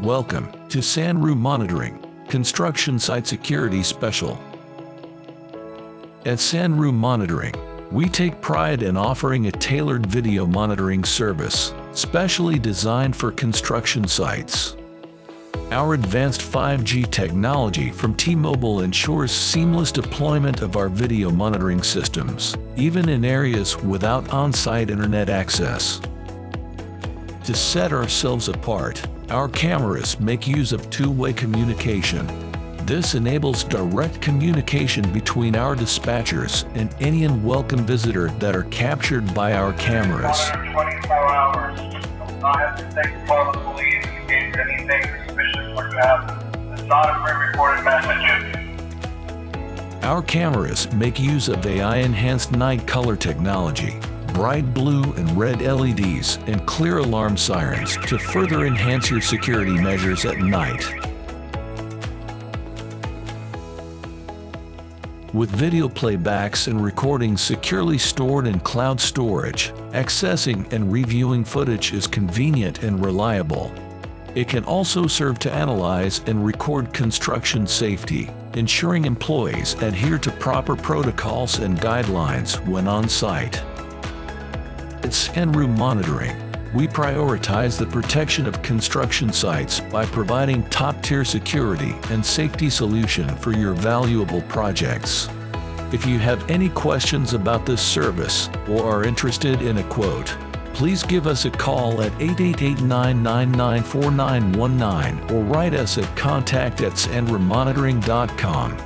Welcome to Sandru Monitoring, Construction Site Security Special. At Sandru Monitoring, we take pride in offering a tailored video monitoring service, specially designed for construction sites. Our advanced 5G technology from T-Mobile ensures seamless deployment of our video monitoring systems, even in areas without on-site internet access. To set ourselves apart, our cameras make use of two-way communication. This enables direct communication between our dispatchers and any unwelcome visitor that are captured by our cameras. 24 hours. Not have to take the call to the police in case anything suspicious were to happen. It's not a pre-recorded message. Our cameras make use of AI-enhanced night color technology, bright blue and red LEDs, and clear alarm sirens to further enhance your security measures at night. With video playbacks and recordings securely stored in cloud storage, accessing and reviewing footage is convenient and reliable. It can also serve to analyze and record construction safety, ensuring employees adhere to proper protocols and guidelines when on site. At Sandru Monitoring, we prioritize the protection of construction sites by providing top-tier security and safety solution for your valuable projects. If you have any questions about this service or are interested in a quote, please give us a call at 888-999-4919 or write us at contact@sandrumonitoring.com.